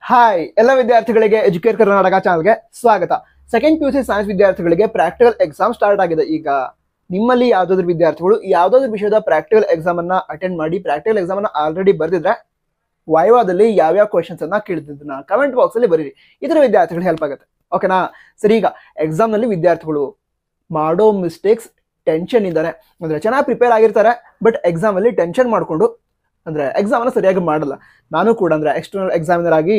Hi ಎಲ್ಲ ವಿದ್ಯಾರ್ಥಿಗಳಿಗೆ educate Karnataka ಚಾನಲ್ಗೆ ಸ್ವಾಗತ. ಸೆಕೆಂಡ್ PUC ಸೈನ್ಸ್ ವಿದ್ಯಾರ್ಥಿಗಳಿಗೆ ಪ್ರಾಕ್ಟಿಕಲ್ ಎಕ್ಸಾಮ್ ಸ್ಟಾರ್ಟ್ ಆಗಿದೆ. ಈಗ ನಿಮ್ಮಲ್ಲಿ ಯಾವ್ದಾದ್ರು ವಿದ್ಯಾರ್ಥಿಗಳು ಯಾವ್ದಾದ್ರು ವಿಷಯದ ಪ್ರಾಕ್ಟಿಕಲ್ ಎಕ್ಸಾಮ್ ಅನ್ನ ಅಟೆಂಡ್ ಮಾಡಿ ಪ್ರಾಕ್ಟಿಕಲ್ ಎಕ್ಸಾಮ್ ಅನ್ನ ಆಲ್ರೆಡಿ ಬರ್ದಿದ್ರೆ ವೈವಾದಲ್ಲಿ ಯಾವ್ಯಾವ ಕ್ವಶನ್ಸ್ ಅನ್ನ ಕೇಳಿದ್ದನ್ನ ಕಮೆಂಟ್ ಬಾಕ್ಸ್ ಅಲ್ಲಿ ಬರೀರಿ. ಇದರ ವಿದ್ಯಾರ್ಥಿಗಳು ಹೆಲ್ಪ್ ಆಗುತ್ತೆ. ಓಕೆನಾ? ಸರಿ, ಈಗ ಎಕ್ಸಾಮ್ ನಲ್ಲಿ ವಿದ್ಯಾರ್ಥಿಗಳು ಮಾಡೋ ಮಿಸ್ಟೇಕ್ಸ್ ಟೆನ್ಷನ್ ಇದ್ದಾರೆ. ಅಂದ್ರೆ ಚೆನ್ನಾಗಿ ಪ್ರಿಪೇರ್ ಆಗಿರ್ತಾರೆ, ಬಟ್ ಎಕ್ಸಾಮ್ ಅಲ್ಲಿ ಟೆನ್ಷನ್ ಮಾಡ್ಕೊಂಡು ಅಂದ್ರೆ ಎಕ್ಸಾಮ್ ಅನ್ನ ಸರಿಯಾಗಿ ಮಾಡಲ್ಲ. ನಾನು ಕೂಡ ಅಂದ್ರೆ ಎಕ್ಸ್ಟರ್ನಲ್ ಎಕ್ಸಾಮಿನರ್ ಆಗಿ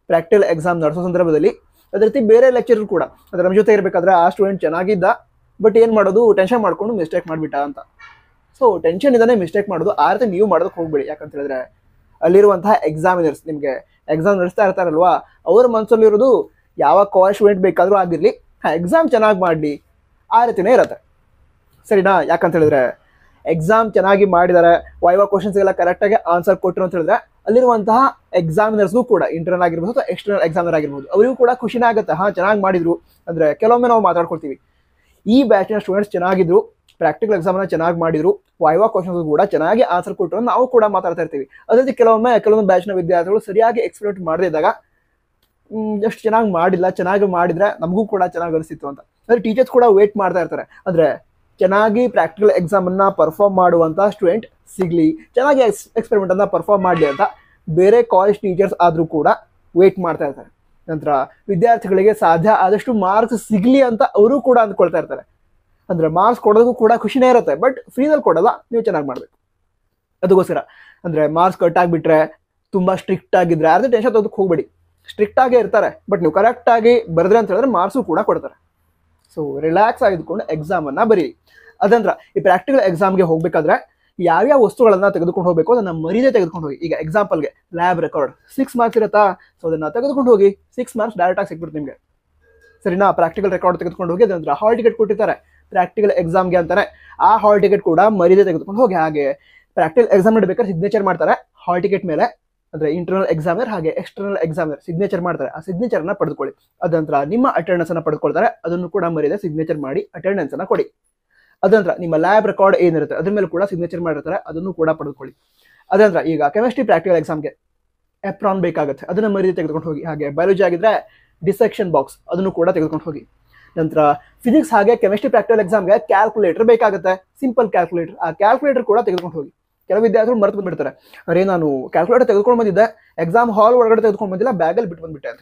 ಪ್ರಾಕ್ಟಿಕಲ್ ಎಕ್ಸಾಮ್ ನಡೆಸೋ ಸಂದರ್ಭದಲ್ಲಿ ಅದೇ ರೀತಿ ಬೇರೆ ಲೆಕ್ಚರರ್ ಕೂಡ ಅಂದ್ರೆ ನಮ್ಮ ಜೊತೆ ಇರಬೇಕಾದ್ರೆ ಆ ಸ್ಟೂಡೆಂಟ್ ಚೆನ್ನಾಗಿದ್ದ, ಬಟ್ ಏನು ಮಾಡೋದು, ಟೆನ್ಷನ್ ಮಾಡ್ಕೊಂಡು ಮಿಸ್ಟೇಕ್ ಮಾಡಿಬಿಟ್ಟ ಅಂತ. ಸೊ ಟೆನ್ಷನ್ ಇದ್ದಾನೆ ಮಿಸ್ಟೇಕ್ ಮಾಡೋದು, ಆ ರೀತಿ ನೀವು ಮಾಡೋದಕ್ಕೆ ಹೋಗ್ಬೇಡಿ. ಯಾಕಂತ ಹೇಳಿದ್ರೆ ಅಲ್ಲಿರುವಂತಹ ಎಕ್ಸಾಮಿನರ್ಸ್ ನಿಮಗೆ ಎಕ್ಸಾಮ್ ನಡೆಸ್ತಾ ಇರ್ತಾರಲ್ವಾ, ಅವ್ರ ಮನಸ್ಸಲ್ಲಿರೋದು ಯಾವ ಕಾಲೇಜ್ ಸ್ಟೂಡೆಂಟ್ ಬೇಕಾದರೂ ಆಗಿರಲಿ, ಎಕ್ಸಾಮ್ ಚೆನ್ನಾಗಿ ಮಾಡಲಿ ಆ ರೀತಿನೇ ಇರುತ್ತೆ. ಸರಿನಾ? ಯಾಕಂತ ಹೇಳಿದ್ರೆ ಎಕ್ಸಾಮ್ ಚೆನ್ನಾಗಿ ಮಾಡಿದ್ದಾರೆ, ವೈವಾ ಕ್ವಶನ್ಸ್ ಎಲ್ಲ ಕರೆಕ್ಟಾಗಿ ಆನ್ಸರ್ ಕೊಟ್ಟರು ಅಂತ ಹೇಳಿದ್ರೆ ಅಲ್ಲಿರುವಂತಹ ಎಕ್ಸಾಮಿನರ್ಸ್ಗೂ ಕೂಡ ಇಂಟರ್ನಲ್ ಆಗಿರ್ಬೋದು ಅಥವಾ ಎಕ್ಸ್ಟರ್ನಲ್ ಎಕ್ಸಾಮಿನರ್ ಆಗಿರ್ಬೋದು ಅವರಿಗೂ ಕೂಡ ಖುಷಿನೇ ಆಗುತ್ತೆ. ಚೆನ್ನಾಗಿ ಮಾಡಿದ್ರು ಅಂದ್ರೆ ಕೆಲವೊಮ್ಮೆ ನಾವು ಮಾತಾಡ್ಕೊಳ್ತೀವಿ, ಈ ಬ್ಯಾಚಿನ ಸ್ಟೂಡೆಂಟ್ಸ್ ಚೆನ್ನಾಗಿದ್ರು, ಪ್ರಾಕ್ಟಿಕಲ್ ಎಕ್ಸಾಮ್ನ ಚೆನ್ನಾಗಿ ಮಾಡಿದ್ರು, ವೈವಾ ಕ್ವಶನ್ಸ್ ಕೂಡ ಚೆನ್ನಾಗಿ ಆನ್ಸರ್ ಕೊಟ್ಟರು ನಾವು ಕೂಡ ಮಾತಾಡ್ತಾ ಇರ್ತೀವಿ. ಅದೇ ರೀತಿ ಕೆಲವೊಂದು ಬ್ಯಾಚ್ನ ವಿದ್ಯಾರ್ಥಿಗಳು ಸರಿಯಾಗಿ ಎಕ್ಸ್ಪೆಕ್ಟ್ ಮಾಡದೇ ಇದ್ದಾಗ ಎಷ್ಟು ಚೆನ್ನಾಗಿ ಮಾಡಿಲ್ಲ, ಚೆನ್ನಾಗಿ ಮಾಡಿದ್ರೆ ನಮಗೂ ಕೂಡ ಚೆನ್ನಾಗಿ ಅನಿಸ್ತಿತ್ತು ಅಂತ. ಅಂದ್ರೆ ಟೀಚರ್ಸ್ ಕೂಡ ವೇಟ್ ಮಾಡ್ತಾ ಇರ್ತಾರೆ. ಅಂದ್ರೆ ಚೆನ್ನಾಗಿ ಪ್ರಾಕ್ಟಿಕಲ್ ಎಕ್ಸಾಮ್ ಅನ್ನ ಪರ್ಫಾರ್ಮ್ ಮಾಡುವಂತ ಸ್ಟೂಡೆಂಟ್ ಸಿಗ್ಲಿ, ಚೆನ್ನಾಗಿ ಎಕ್ಸ್ಪೆರಿಮೆಂಟ್ ಅನ್ನ ಪರ್ಫಾರ್ಮ್ ಮಾಡಲಿ ಅಂತ ಬೇರೆ ಕಾಲೇಜ್ ಟೀಚರ್ಸ್ ಆದ್ರೂ ಕೂಡ ವೇಟ್ ಮಾಡ್ತಾ ಇರ್ತಾರೆ. ನಂತರ ವಿದ್ಯಾರ್ಥಿಗಳಿಗೆ ಸಾಧ್ಯ ಆದಷ್ಟು ಮಾರ್ಕ್ಸ್ ಸಿಗ್ಲಿ ಅಂತ ಅವರು ಕೂಡ ಅಂದ್ಕೊಳ್ತಾ ಇರ್ತಾರೆ. ಅಂದ್ರೆ ಮಾರ್ಕ್ಸ್ ಕೊಡೋದಕ್ಕೂ ಕೂಡ ಖುಷಿನೇ ಇರುತ್ತೆ, ಬಟ್ ಫ್ರೀನಲ್ಲಿ ಕೊಡಲ್ಲ, ನೀವು ಚೆನ್ನಾಗಿ ಮಾಡ್ಬೇಕು. ಅದಕ್ಕೋಸ್ಕರ ಅಂದ್ರೆ ಮಾರ್ಕ್ಸ್ ಕಟ್ ಆಗಿಬಿಟ್ರೆ, ತುಂಬಾ ಸ್ಟ್ರಿಕ್ಟ್ ಆಗಿದ್ರೆ ಅದೇ ಟೆನ್ಷನ್ ತಗೋದಕ್ಕೆ ಹೋಗ್ಬೇಡಿ. ಸ್ಟ್ರಿಕ್ಟ್ ಆಗೇ ಇರ್ತಾರೆ, ಬಟ್ ನೀವು ಕರೆಕ್ಟ್ ಆಗಿ ಬರೆದ್ರೆ ಅಂತ ಹೇಳಿದ್ರೆ ಮಾರ್ಕ್ಸು ಕೂಡ ಕೊಡ್ತಾರೆ. ಸೊ ರಿಲ್ಯಾಕ್ಸ್ ಆಗಿದ್ಕೊಂಡು ಎಕ್ಸಾಮ್ ಅನ್ನ ಬರೀ. ಅದಂದ್ರ ಈ ಪ್ರಾಕ್ಟಿಕಲ್ ಎಕ್ಸಾಮ್ಗೆ ಹೋಗ್ಬೇಕಾದ್ರೆ ಯಾವ್ಯಾವ ವಸ್ತುಗಳನ್ನ ತೆಗೆದುಕೊಂಡು ಹೋಗ್ಬೇಕು ಅದನ್ನ ಮರೀದೇ ತೆಗೆದುಕೊಂಡು ಹೋಗಿ. ಈಗ ಎಕ್ಸಾಂಪಲ್ಗೆ ಲ್ಯಾಬ್ ರೆಕಾರ್ಡ್ 6 ಮಾರ್ಕ್ಸ್ ಇರುತ್ತಾ, ಸೊ ಅದನ್ನ ತೆಗೆದುಕೊಂಡು ಹೋಗಿ. 6 ಮಾರ್ಕ್ಸ್ ಡೈರೆಕ್ಟ್ ಆಗಿ ಸಿಕ್ಬಿಡುತ್ತೆ ನಿಮಗೆ. ಸರಿನಾ? ಪ್ರಾಕ್ಟಿಕಲ್ ರೆಕಾರ್ಡ್ ತೆಗೆದುಕೊಂಡು ಹೋಗಿ. ಅದಂತರ ಹಾಲ್ ಟಿಕೆಟ್ ಕೊಟ್ಟಿರ್ತಾರೆ ಪ್ರಾಕ್ಟಿಕಲ್ ಎಕ್ಸಾಮ್ಗೆ ಅಂತಾನೆ, ಆ ಹಾಲ್ ಟಿಕೆಟ್ ಕೂಡ ಮರೀದೇ ತೆಗೆದುಕೊಂಡು ಹೋಗಿ. ಹಾಗೆ ಪ್ರಾಕ್ಟಿಕಲ್ ಎಕ್ಸಾಮ್ ನಡಬೇಕಾದ್ರೆ ಸಿಗ್ನೇಚರ್ ಮಾಡ್ತಾರೆ ಹಾಲ್ ಟಿಕೆಟ್ ಮೇಲೆ, ಅಂದ್ರೆ ಇಂಟರ್ನಲ್ ಎಕ್ಸಾಮಿನರ್ ಹಾಗೆ ಎಕ್ಸ್ಟರ್ನಲ್ ಎಕ್ಸಾಮಿನರ್ ಸಿಗ್ನೇಚರ್ ಮಾಡ್ತಾರೆ. ಆ ಸಿಗ್ನೇಚರ್ ಅನ್ನ ಪಡೆದುಕೊಳ್ಳಿ. ಅದಂತರ ನಿಮ್ಮ ಅಟೆಂಡೆನ್ಸ್ ಅನ್ನ ಪಡೆದುಕೊಳ್ತಾರೆ, ಅದನ್ನು ಕೂಡ ಮರೀದೆ ಸಿಗ್ನೇಚರ್ ಮಾಡಿ ಅಟೆಂಡೆನ್ಸ್ ಅನ್ನ ಕೊಡಿ. ಅದಂತರ ನಿಮ್ಮ ಲ್ಯಾಬ್ ರೆಕಾರ್ಡ್ ಏನಿರುತ್ತೆ ಅದ್ರ ಮೇಲೆ ಕೂಡ ಸಿಗ್ನೇಚರ್ ಮಾಡಿರ್ತಾರೆ, ಅದನ್ನು ಕೂಡ ಪಡೆದುಕೊಳ್ಳಿ. ಅದಂತರ ಈಗ ಕೆಮಿಸ್ಟ್ರಿ ಪ್ರಾಕ್ಟಿಕಲ್ ಎಕ್ಸಾಮ್ಗೆ ಎಪ್ರಾನ್ ಬೇಕಾಗುತ್ತೆ, ಅದನ್ನ ಮರೀದೆ ತೆಗೆದುಕೊಂಡು ಹೋಗಿ. ಹಾಗೆ ಬಯಾಲಜಿ ಆಗಿದ್ರೆ ಡಿಸೆಕ್ಷನ್ ಬಾಕ್ಸ್ ಅದನ್ನು ಕೂಡ ತೆಗೆದುಕೊಂಡು ಹೋಗಿ. ನಂತರ ಫಿಸಿಕ್ಸ್ ಹಾಗೆ ಕೆಮಿಸ್ಟ್ರಿ ಪ್ರಾಕ್ಟಿಕಲ್ ಎಕ್ಸಾಮ್ಗೆ ಕ್ಯಾಲ್ಕುಲೇಟರ್ ಬೇಕಾಗುತ್ತೆ, ಸಿಂಪಲ್ ಕ್ಯಾಲ್ಕುಲೇಟರ್. ಆ ಕ್ಯಾಲ್ಕುಲೇಟರ್ ಕೂಡ ತೆಗೆದುಕೊಂಡು ಹೋಗಿ. ಕೆಲವು ವಿದ್ಯಾರ್ಥಿಗಳು ಮರೆತು ಬಂದ್ಬಿಡ್ತಾರೆ, ಅರೇ ನಾನು ಕ್ಯಾಲ್ಕುಲೇಟರ್ ತೆಗೆದುಕೊಂಡು ಬಂದಿದ್ದೆ, ಎಕ್ಸಾಮ್ ಹಾಲ್ ಒಳಗಡೆ ತೆಗೆದುಕೊಂಡು ಬಂದಿಲ್ಲ, ಬ್ಯಾಗಲ್ಲಿ ಬಿಟ್ಟು ಬಂದ್ಬಿಟ್ಟೆ ಅಂತ.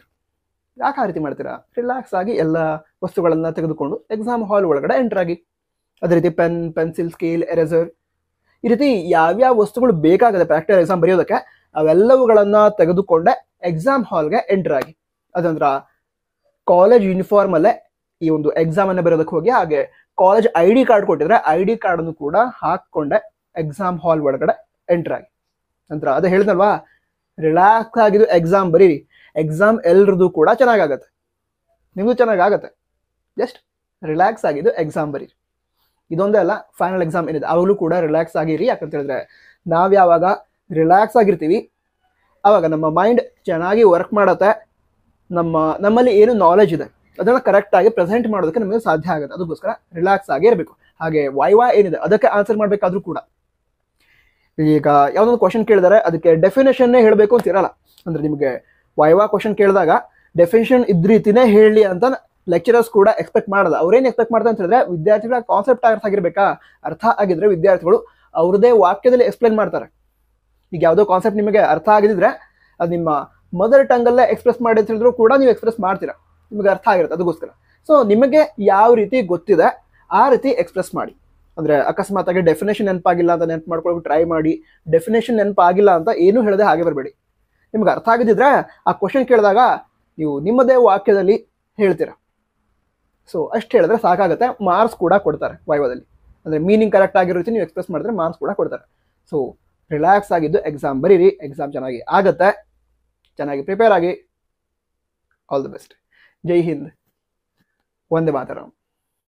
ಯಾಕೆ ಆ ರೀತಿ ಮಾಡ್ತೀರಾ? ರಿಲ್ಯಾಕ್ಸ್ ಆಗಿ ಎಲ್ಲ ವಸ್ತುಗಳನ್ನ ತೆಗೆದುಕೊಂಡು ಎಕ್ಸಾಮ್ ಹಾಲ್ ಒಳಗಡೆ ಎಂಟರ್ ಆಗಿ. ಅದೇ ರೀತಿ ಪೆನ್, ಪೆನ್ಸಿಲ್, ಸ್ಕೇಲ್, ಎರೇಸರ್, ಈ ರೀತಿ ಯಾವ್ಯಾವ ವಸ್ತುಗಳು ಬೇಕಾಗುತ್ತೆ ಪ್ರಾಕ್ಟಿಕಲ್ ಎಕ್ಸಾಮ್ ಬರೆಯೋದಕ್ಕೆ ಅವೆಲ್ಲವುಗಳನ್ನ ತೆಗೆದುಕೊಂಡೆ ಎಕ್ಸಾಮ್ ಹಾಲ್ಗೆ ಎಂಟರ್ ಆಗಿ. ಅದಂದ್ರ ಕಾಲೇಜ್ ಯೂನಿಫಾರ್ಮ್ ಅಲ್ಲೇ ಈ ಒಂದು ಎಕ್ಸಾಮ್ ಅನ್ನ ಬರೆಯೋದಕ್ಕೆ ಹೋಗಿ. ಹಾಗೆ ಕಾಲೇಜ್ ID ಕಾರ್ಡ್ ಕೊಟ್ಟಿದ್ರೆ ID ಕಾರ್ಡ್ ಅನ್ನು ಕೂಡ ಹಾಕೊಂಡೆ ಎಕ್ಸಾಮ್ ಹಾಲ್ ಒಳಗಡೆ ಎಂಟರ್ ಆಗಿ. ನಂತರ ಅದೇ ಹೇಳಿದ್ನಲ್ವಾ, ರಿಲ್ಯಾಕ್ಸ್ ಆಗಿದ್ದು ಎಕ್ಸಾಮ್ ಬರೀರಿ. ಎಕ್ಸಾಮ್ ಎಲ್ರದ್ದು ಕೂಡ ಚೆನ್ನಾಗಾಗತ್ತೆ, ನಿಮ್ದು ಚೆನ್ನಾಗಾಗತ್ತೆ. ಜಸ್ಟ್ ರಿಲ್ಯಾಕ್ಸ್ ಆಗಿದ್ದು ಎಕ್ಸಾಮ್ ಬರೀರಿ. ಇದೊಂದೇ ಅಲ್ಲ, ಫೈನಲ್ ಎಕ್ಸಾಮ್ ಏನಿದೆ ಅವಾಗಲೂ ಕೂಡ ರಿಲ್ಯಾಕ್ಸ್ ಆಗಿರಿ. ಯಾಕಂತ ಹೇಳಿದ್ರೆ ನಾವು ಯಾವಾಗ ರಿಲ್ಯಾಕ್ಸ್ ಆಗಿರ್ತೀವಿ ಆವಾಗ ನಮ್ಮ ಮೈಂಡ್ ಚೆನ್ನಾಗಿ ವರ್ಕ್ ಮಾಡುತ್ತೆ. ನಮ್ಮಲ್ಲಿ ಏನು ನಾಲೆಜ್ ಇದೆ ಅದನ್ನ ಕರೆಕ್ಟ್ ಆಗಿ ಪ್ರೆಸೆಂಟ್ ಮಾಡೋದಕ್ಕೆ ನಮಗೆ ಸಾಧ್ಯ ಆಗುತ್ತೆ. ಅದಕ್ಕೋಸ್ಕರ ರಿಲ್ಯಾಕ್ಸ್ ಆಗಿ ಇರಬೇಕು. ಹಾಗೆ ವೈವಾ ಏನಿದೆ ಅದಕ್ಕೆ ಆನ್ಸರ್ ಮಾಡಬೇಕಾದ್ರೂ ಕೂಡ ಈಗ ಯಾವ್ದೊಂದು ಕ್ವಶನ್ ಕೇಳಿದರೆ ಅದಕ್ಕೆ ಡೆಫಿನೇಷನ್ನೇ ಹೇಳಬೇಕು ಅಂತ ಇರಲ್ಲ. ಅಂದ್ರೆ ನಿಮಗೆ ವೈವಾ ಕ್ವಶನ್ ಕೇಳಿದಾಗ ಡೆಫಿನೇಷನ್ ಇದ್ ರೀತಿನೇ ಹೇಳಿ ಅಂತ ಲೆಕ್ಚರರ್ಸ್ ಕೂಡ ಎಕ್ಸ್ಪೆಕ್ಟ್ ಮಾಡಲ್ಲ. ಅವ್ರೇನು ಎಕ್ಸ್ಪೆಕ್ಟ್ ಮಾಡ್ತಾರೆ ಅಂತ ಹೇಳಿದ್ರೆ ವಿದ್ಯಾರ್ಥಿಗಳ ಕಾನ್ಸೆಪ್ಟ್ ಅರ್ಥ ಆಗಿರ್ಬೇಕಾ, ಅರ್ಥ ಆಗಿದ್ರೆ ವಿದ್ಯಾರ್ಥಿಗಳು ಅವ್ರದೇ ವಾಕ್ಯದಲ್ಲಿ ಎಕ್ಸ್ಪ್ಲೇನ್ ಮಾಡ್ತಾರೆ. ಈಗ ಯಾವುದೋ ಕಾನ್ಸೆಪ್ಟ್ ನಿಮಗೆ ಅರ್ಥ ಆಗಿದ್ರೆ ಅದು ನಿಮ್ಮ ಮದರ್ ಟಂಗ್ ಅಲ್ಲೇ ಎಕ್ಸ್ಪ್ರೆಸ್ ಮಾಡಿ ಅಂತ ಹೇಳಿದ್ರು ಕೂಡ ನೀವು ಎಕ್ಸ್ಪ್ರೆಸ್ ಮಾಡ್ತೀರಾ, ನಿಮಗೆ ಅರ್ಥ ಆಗಿರುತ್ತೆ. ಅದಕ್ಕೋಸ್ಕರ ಸೊ ನಿಮಗೆ ಯಾವ ರೀತಿ ಗೊತ್ತಿದೆ ಆ ರೀತಿ ಎಕ್ಸ್ಪ್ರೆಸ್ ಮಾಡಿ. ಅಂದ್ರೆ ಅಕಸ್ಮಾತ್ ಆಗಿ ಡೆಫಿನೇಷನ್ ನೆನಪಾಗಿಲ್ಲ ಅಂತ ನೆನಪು ಮಾಡ್ಕೊಳ್ಳೋಕೆ ಟ್ರೈ ಮಾಡಿ. ಡೆಫಿನೇಷನ್ ನೆನಪಾಗಿಲ್ಲ ಅಂತ ಏನು ಹೇಳದೆ ಹಾಗೆ ಬರಬೇಡಿ. ನಿಮ್ಗೆ ಅರ್ಥ ಆಗಿದ್ದಿದ್ರೆ ಆ ಕ್ವಶನ್ ಕೇಳಿದಾಗ ನೀವು ನಿಮ್ಮದೇ ವಾಕ್ಯದಲ್ಲಿ ಹೇಳ್ತೀರಾ. ಸೊ ಅಷ್ಟು ಹೇಳಿದ್ರೆ ಸಾಕಾಗುತ್ತೆ. ಮಾರ್ಕ್ಸ್ ಕೂಡ ಕೊಡ್ತಾರೆ ವೈವಾದಲ್ಲಿ. ಅಂದ್ರೆ ಮೀನಿಂಗ್ ಕರೆಕ್ಟ್ ಆಗಿರೋ ರೀತಿ ನೀವು ಎಕ್ಸ್ಪ್ರೆಸ್ ಮಾಡಿದ್ರೆ ಮಾರ್ಕ್ಸ್ ಕೂಡ ಕೊಡ್ತಾರೆ. ಸೊ ರಿಲ್ಯಾಕ್ಸ್ ಆಗಿದ್ದು ಎಕ್ಸಾಮ್ ಬರೀರಿ. ಎಕ್ಸಾಮ್ ಚೆನ್ನಾಗಿ ಆಗುತ್ತೆ, ಚೆನ್ನಾಗಿ ಪ್ರಿಪೇರ್ ಆಗಿ. All the best. ಜೈ ಹಿಂದ್, ವಂದೇ ಮಾತರಂ.